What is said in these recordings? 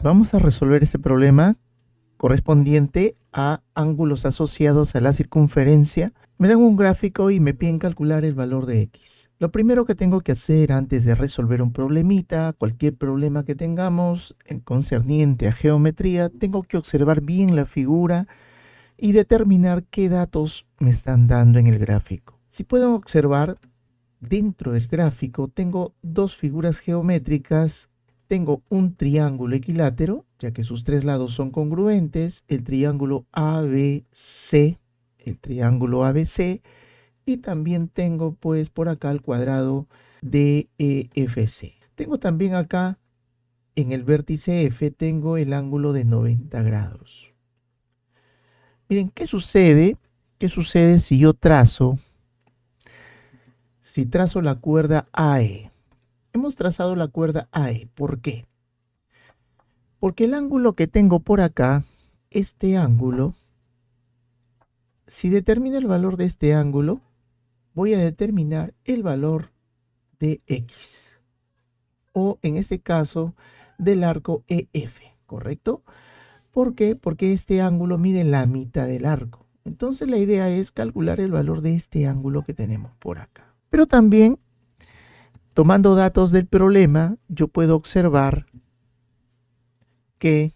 Vamos a resolver este problema correspondiente a ángulos asociados a la circunferencia. Me dan un gráfico y me piden calcular el valor de x. Lo primero que tengo que hacer antes de resolver un problemita, cualquier problema que tengamos concerniente a geometría, tengo que observar bien la figura y determinar qué datos me están dando en el gráfico. Si pueden observar, dentro del gráfico tengo dos figuras geométricas. Tengo un triángulo equilátero, ya que sus tres lados son congruentes, el triángulo ABC, y también tengo pues por acá el cuadrado DEFC. Tengo también acá en el vértice F, tengo el ángulo de 90 grados. Miren, ¿qué sucede? ¿Qué sucede si yo trazo la cuerda AE? Hemos trazado la cuerda AE. ¿Por qué? Porque el ángulo que tengo por acá, este ángulo, si determino el valor de este ángulo, voy a determinar el valor de X. O en este caso, del arco EF, ¿correcto? ¿Por qué? Porque este ángulo mide la mitad del arco. Entonces la idea es calcular el valor de este ángulo que tenemos por acá. Pero también, tomando datos del problema, yo puedo observar que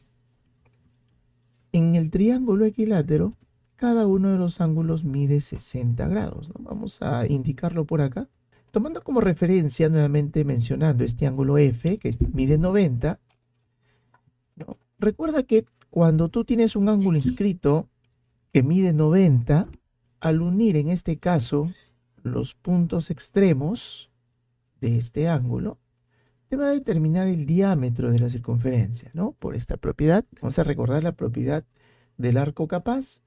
en el triángulo equilátero, cada uno de los ángulos mide 60 grados, ¿no? Vamos a indicarlo por acá. Tomando como referencia, nuevamente mencionando este ángulo F, que mide 90, ¿no? Recuerda que cuando tú tienes un ángulo inscrito que mide 90, al unir en este caso los puntos extremos de este ángulo, te va a determinar el diámetro de la circunferencia, ¿no? Por esta propiedad. Vamos a recordar la propiedad del arco capaz.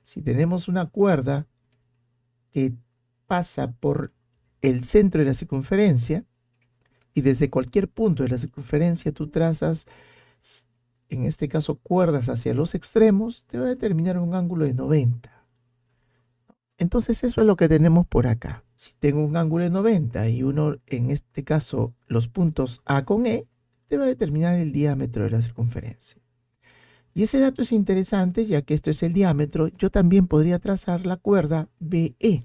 Si tenemos una cuerda que pasa por el centro de la circunferencia y desde cualquier punto de la circunferencia tú trazas, en este caso, cuerdas hacia los extremos, te va a determinar un ángulo de 90. Entonces eso es lo que tenemos por acá. Si tengo un ángulo de 90 y uno, en este caso, los puntos A con E, te va a determinar el diámetro de la circunferencia. Y ese dato es interesante, ya que esto es el diámetro. Yo también podría trazar la cuerda BE.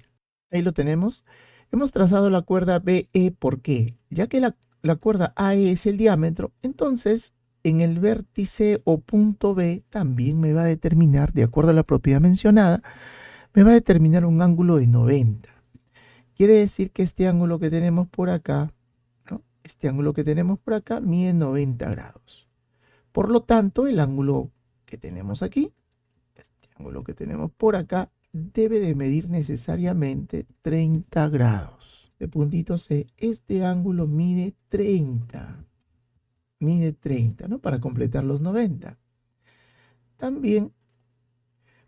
Ahí lo tenemos. Hemos trazado la cuerda BE, ¿por qué? Ya que la cuerda AE es el diámetro, entonces en el vértice o punto B también me va a determinar, de acuerdo a la propiedad mencionada, me va a determinar un ángulo de 90. Quiere decir que este ángulo que tenemos por acá, ¿no? Este ángulo que tenemos por acá mide 90 grados. Por lo tanto, el ángulo que tenemos aquí, este ángulo que tenemos por acá, debe de medir necesariamente 30 grados. De puntito C, este ángulo mide 30. Mide 30, ¿no? Para completar los 90. También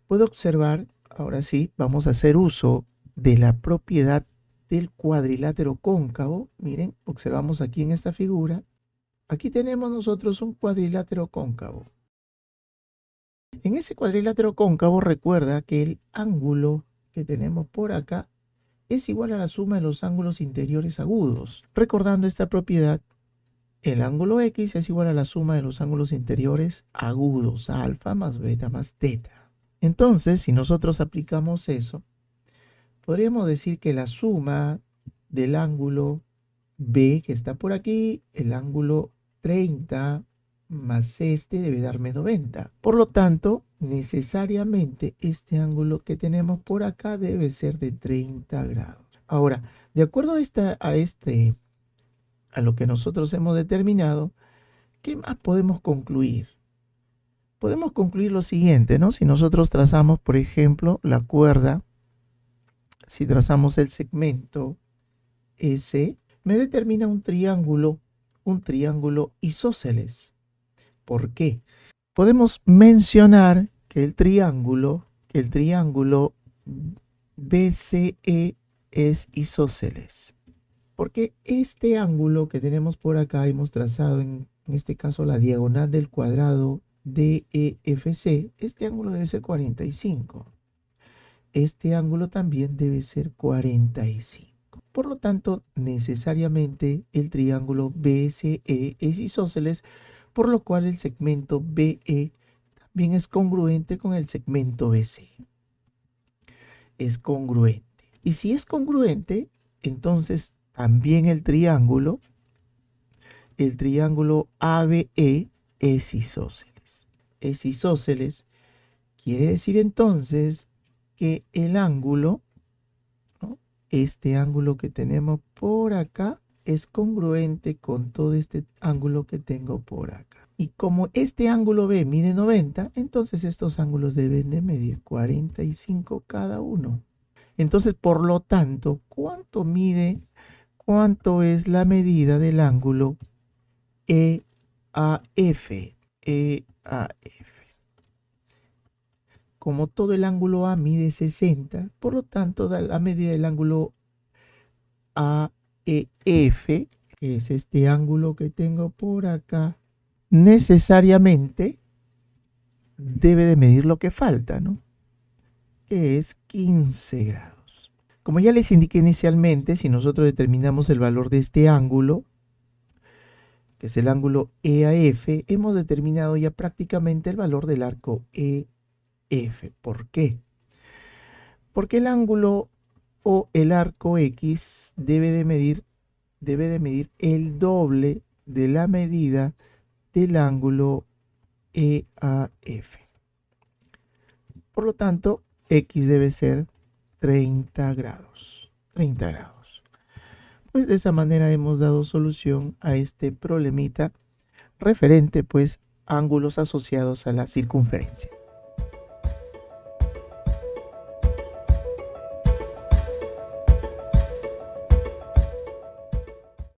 puedo observar, ahora sí, vamos a hacer uso de la propiedad del cuadrilátero cóncavo. Miren, observamos aquí en esta figura. Aquí tenemos nosotros un cuadrilátero cóncavo. En ese cuadrilátero cóncavo, recuerda que el ángulo que tenemos por acá es igual a la suma de los ángulos interiores agudos. Recordando esta propiedad, el ángulo X es igual a la suma de los ángulos interiores agudos, alfa más beta más teta. Entonces, si nosotros aplicamos eso, podríamos decir que la suma del ángulo B que está por aquí, el ángulo 30 más este debe darme 90. Por lo tanto, necesariamente este ángulo que tenemos por acá debe ser de 30 grados. Ahora, de acuerdo a lo que nosotros hemos determinado, ¿qué más podemos concluir? Podemos concluir lo siguiente, ¿no? Si nosotros trazamos, por ejemplo, la cuerda, si trazamos el segmento S, me determina un triángulo isósceles. ¿Por qué? Podemos mencionar que el triángulo BCE es isósceles. Porque este ángulo que tenemos por acá, hemos trazado en este caso la diagonal del cuadrado DEFC, este ángulo debe ser 45. Este ángulo también debe ser 45. Por lo tanto, necesariamente el triángulo BCE es isósceles por lo cual el segmento BE también es congruente con el segmento BC. Es congruente. Y si es congruente, entonces también el triángulo ABE es isósceles. Es isósceles quiere decir entonces que el ángulo, ¿no?, este ángulo que tenemos por acá, es congruente con todo este ángulo que tengo por acá. Y como este ángulo B mide 90, entonces estos ángulos deben de medir 45 cada uno. Entonces, por lo tanto, ¿cuánto es la medida del ángulo EAF? EAF. Como todo el ángulo A mide 60, por lo tanto, la medida del ángulo AEF, que es este ángulo que tengo por acá, necesariamente debe de medir lo que falta, ¿no?, que es 15 grados. Como ya les indiqué inicialmente, si nosotros determinamos el valor de este ángulo, que es el ángulo EAF, hemos determinado ya prácticamente el valor del arco EF. ¿Por qué? Porque el ángulo o el arco X debe de medir el doble de la medida del ángulo EAF. Por lo tanto, X debe ser 30 grados. 30 grados. Pues de esa manera hemos dado solución a este problemita referente pues a ángulos asociados a la circunferencia.